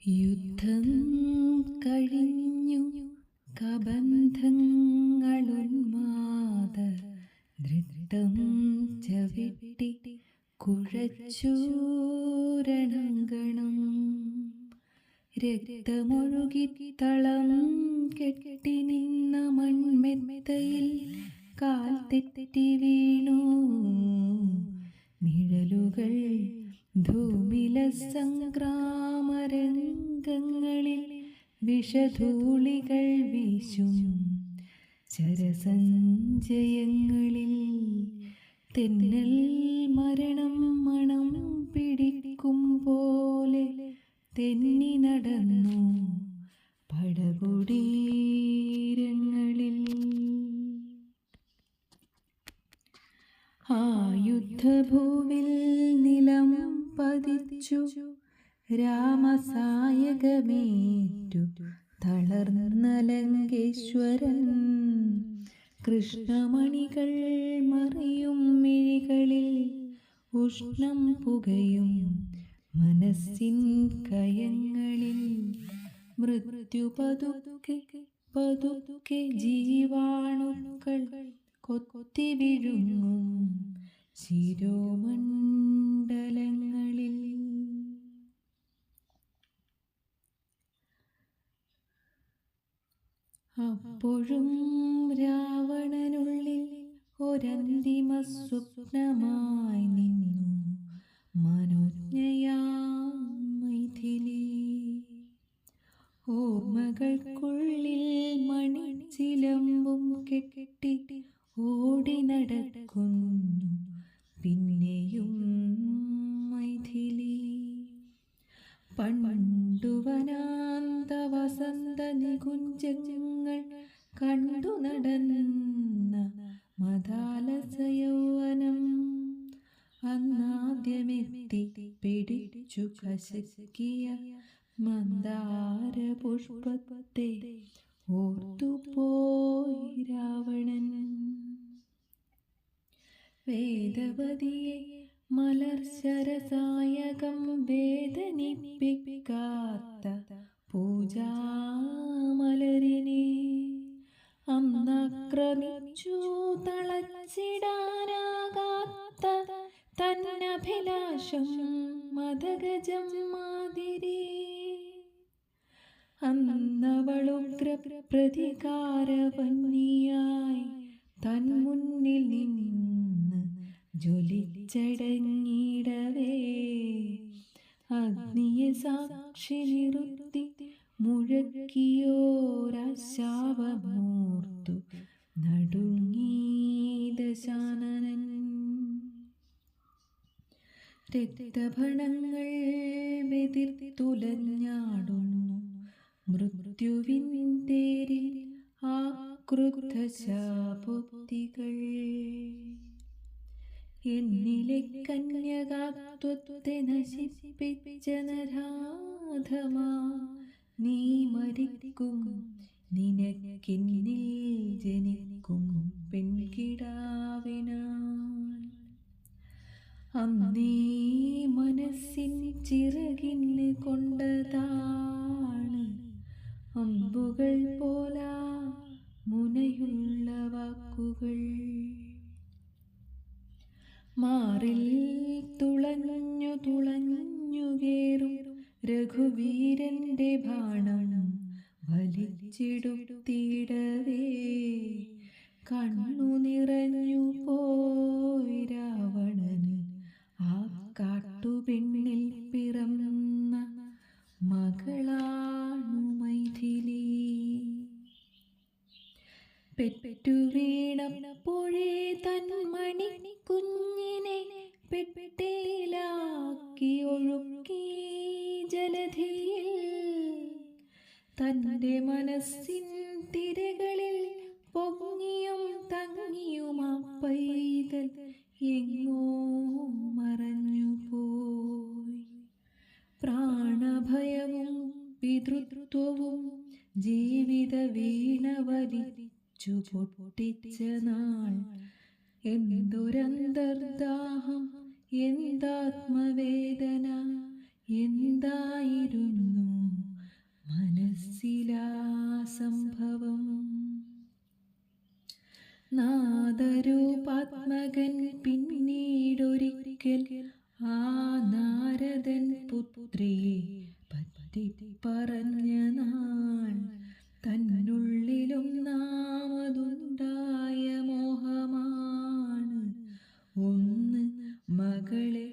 യുദ്ധം കഴിഞ്ഞു കബന്ധങ്ങളുന്മാദ നൃത്തം ചവിട്ടി കുഴച്ചൂരണങ്കണം രക്തമൊഴുകി തളം കെട്ടി നിന്ന മൺമെത്തയിൽ കാൽ തെറ്റി വീണു നിഴലുകൾ ധൂമില സംഗ്രാമരംഗങ്ങളിൽ വിഷധൂളികൾ വീശും ചരസഞ്ചയങ്ങളിൽ തെന്നൽ മരണം മണം പിടിക്കും പോലെ തെന്നി നടന്നു പടകുടീരങ്ങളിൽ. ആ യുദ്ധഭൂവിൽ നിലം പതിച്ചു രാമസായകമേറ്റു തളർന്ന ലങ്കേശ്വരൻ. കൃഷ്ണമണികൾ മറിയും മിഴികളിൽ ഉഷ്ണം പുകയും മനസ്സിൻ കയങ്ങളിൽ മൃത്യു പതുക്കെ പതുക്കെ ജീവാണുക്കൾ കൊത്തി വിഴുങ്ങും ശിരോമണ്ഡലങ്ങളിൽ. അപ്പോഴും രാവണനുള്ളിൽ ഒരന്തിമ സ്വപ്നമായി നിന്നു മനോജ്ഞയാം മൈഥിലി. ഓർമ്മകൾക്കുള്ളിൽ മണിച്ചിലമ്പും കെട്ടി ഓടി നടക്കുന്നു പിന്നെയും മൈഥിലി. പണ്ടു വനാന്ത വസന്ത നികുഞ്ചങ്ങൾ കണ്ടു നടന്ന മദാലസ യൗവനം അന്നാദ്യമെത്തി പിടിച്ചു കശക്കിയ മന്ദാര പുഷ്പത്തെ ഓർത്തുപോയി രാവണൻ. വേദവതിയെ മലർശരസായകം വേദനിപ്പിക്കാത്ത പൂജാമലരിനെ അന്നാക്രമിച്ചു തളച്ചിടാനാകാത്ത തന്നഭിലാഷം മദഗജം മാതിരി. അന്നവളുഗ്ര പ്രതികാരവന്യായി തൻ മുന്നിൽ നിന്ന് ജ്വലിച്ചടങ്ങിടവേ അഗ്നിയെ സാക്ഷി നിർത്തി മുഴക്കിയോരശാപമോർത്തു നടുങ്ങി ദശാനനൻ. രക്തഭണങ്ങൾ വെതിർത്തുലഞ്ഞാടുന്നു മൃത്യുവിൻ തേരിൽ ആക്രുദ്ധ ശാപോക്തികൾ. എന്നിലെ കന്യകാത്വത്തെ നശിപ്പിച്ച നരാധമാ നീ മരിക്കും നിനക്കെന്നിൽ ജനിക്കും പെൺകിടാവിനാൽ. അന്നേ മനസ്സിൻ ചിറകിന് കൊണ്ടതാണ് അമ്പുകൾ പോലാ മുനയുള്ള വാക്കുകൾ. മാറിൽ തുളഞ്ഞു തുളഞ്ഞു കേറും രഘുവീരന്റെ ബാണം വലിച്ചിടുത്തിടവേ കണ്ണു നിറഞ്ഞു പോയി രാവണന് ആ കാട്ടുപെണ്ണിൽ പിറന്ന മകളാണു മൈഥിലി. പെറ്റു വീണപ്പോഴേ തൻ മണി കുഞ്ഞിനെ പെട്ടേലാക്കി ഒഴുക്കി ജലധിയിൽ. തൻ്റെ മനസ്സിൻ തിരകളിൽ പൊങ്ങിയും തങ്ങിയും ആ പൈതൽ എങ്ങോ മറഞ്ഞു പോയി. പ്രാണഭയവും പിതൃത്വവും ജീവിത വീണ വലിച്ചു പൊട്ടിച്ച നാൾ എന്തൊരന്തർദാഹം എന്താത്മവേദന എന്തായിരുന്നു പുത്രിയെ പറ്റി പറഞ്ഞ നാൾ തന്നുള്ളിലൊന്നാമതുണ്ടായ മോഹമാണ് ഒന്ന് മകളെ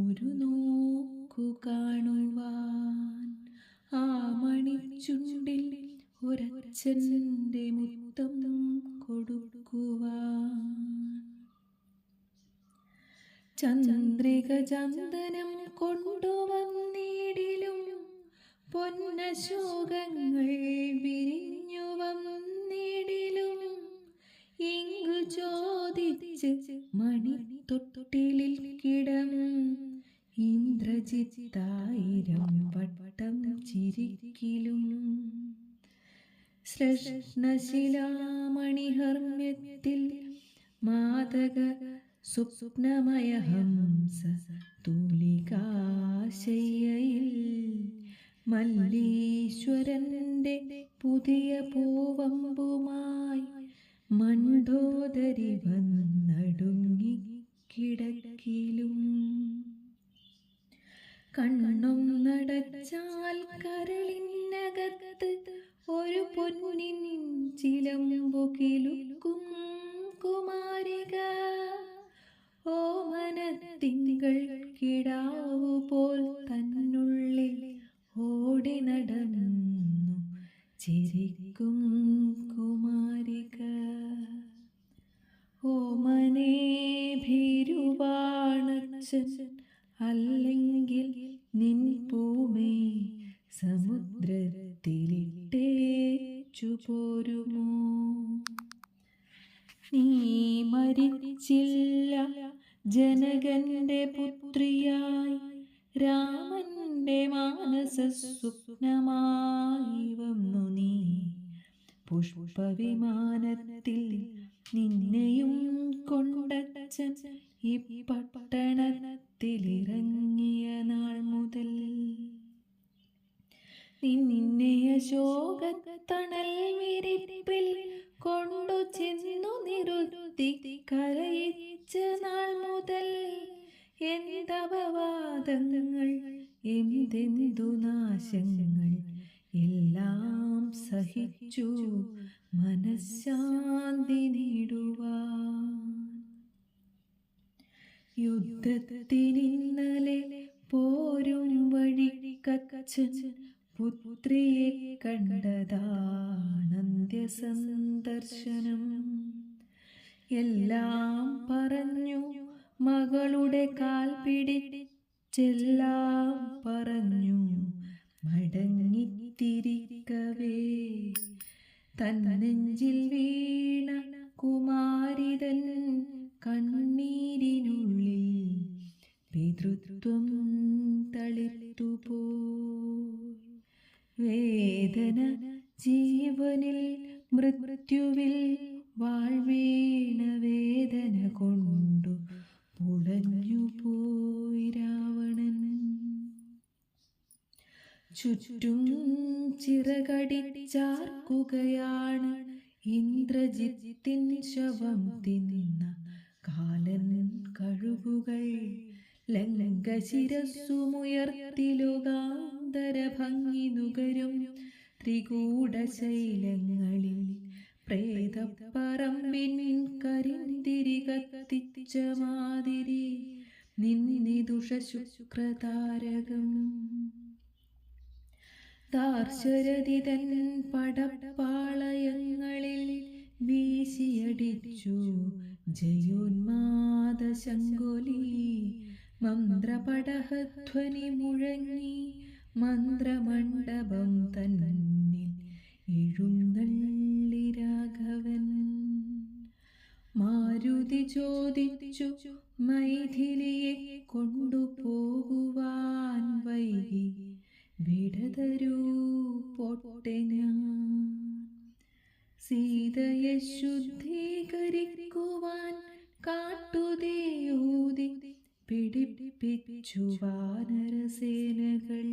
ഒരു നോക്കു കാണുവാൻ. ആ മണിച്ചുണ്ടിൽ ഒരച്ഛൻ്റെ മുത്തം കൊടുക്കുവാൻ. ചന്ദ്രിക ചന്ദനം കൊണ്ടുവന്നിടിലും പൊന്നശോകങ്ങൾ വിരിഞ്ഞു വന്നിടിലും ഇങ്ങു ചോദിച്ച് മണിത്തൊട്ടിലിൽ കിടം ഇന്ദ്രജിത്തായിരം വട്ടം ചിരിക്കിലും. ശ്ലഷ്ണശിലാമണിഹർമ്മ്യത്തിൽ മാതക സ്വപ്നമയ ഹംസ തൂലികാശയ്യയിൽ മല്ലീശ്വരന്റെ പുതിയ പൂവമ്പുമായി മണ്ഡോദരി വന്നടുങ്ങി കിടക്കിലും. കണ്ണൊന്നടച്ചാൽ കരളിനകത്ത് ഒരു പൊന്നിൻ ചിലമ്പു കിലുക്കും കുമാരിക. ഓമനത്തിങ്കൾ കിടാവു പോൽ തന്നുള്ളിൽ ഓടി നടന്നു ചിരിക്കും കുമാരിക. ഓമനേ ഭീരുവാണച്ഛൻ അല്ലെങ്കിൽ നിൻ പൂമേ സമുദ്രത്തിലിട്ടേച്ചു പോരുമോ. നീ മരിച്ചില്ല ജനകന്റെ പുത്രിയായി രാമന്റെ മാനസ സ്വപ്നമായി വന്നു നീ. പുഷ്പവിമാനത്തിൽ നിന്നെയും കൊണ്ടച്ഛൻ ഈ പട്ടണത്തിലിറങ്ങിയ നാൾ മുതൽ നിന്നെ അശോകത്തണൽ വിരിപ്പിൽ കൊണ്ടു ചെന്നു നിറുത്തി കരയിച്ച നാൾ മുതൽ എന്തപവാദങ്ങൾ എന്തെന്തു നാശങ്ങൾ എല്ലാം സഹിച്ചു മനഃശാന്തി നേടുവാൻ. യുദ്ധത്തിനിന്നലെ പോരും വഴിക്കച്ഛൻ പുത്രിയെ കണ്ടതാണന്ത്യസന്ദർശനം. എല്ലാം പറഞ്ഞു മകളുടെ കാൽ പിടിച്ചെല്ലാം പറഞ്ഞു മടങ്ങിത്തിരിക്കവേ തന്നെഞ്ചിൽ വീണ കുമാരിതൻ കണ്ണീരിനുള്ളിൽ പിതൃത്വം തളിർത്തുപോയി. വേദന ജീവനിൽ മൃത്യുവിൽ വാഴ്വീണ വേദന കൊണ്ടു പുളഞ്ഞുപോയി രാവണൻ. ചുറ്റും ചിറകടിച്ചാർക്കുകയാണ് ഇന്ദ്രജിത്തിൻ ശവം തിന്ന കാലൻ കഴുകുകൾ. ലങ്കശിരസ്സുമുയർത്തി ലോകാന്തര ഭംഗി നുകരും ത്രികൂടശൈലങ്ങളിൽ പ്രേതപ്പറമ്പിൻ കരിന്തിരി കത്തിച്ച മാതിരി നിന്നിതുഷ ശുക്രതാരകം. താർശരതിതൻ പടപ്പാളയങ്ങളിൽ വീശിയടിച്ചു ജയോന്മാദ ശങ്കുലി. മന്ത്രപടഹധ്വനി മുഴങ്ങി മന്ത്രമണ്ഡപം തന്നിൽ എഴുന്നള്ളി രാഘവൻ. മാരുതി ചോദിച്ചു മൈഥിലിയെ കൊണ്ടുപോകുവാൻ വൈകി വിടതരൂ പോട്ടെ ഞാൻ. സീതയെ ശുദ്ധീകരിക്കുവാൻ കാട്ടുതീയൂതി പിടിപ്പിച്ചു വാനരസേനകൾ.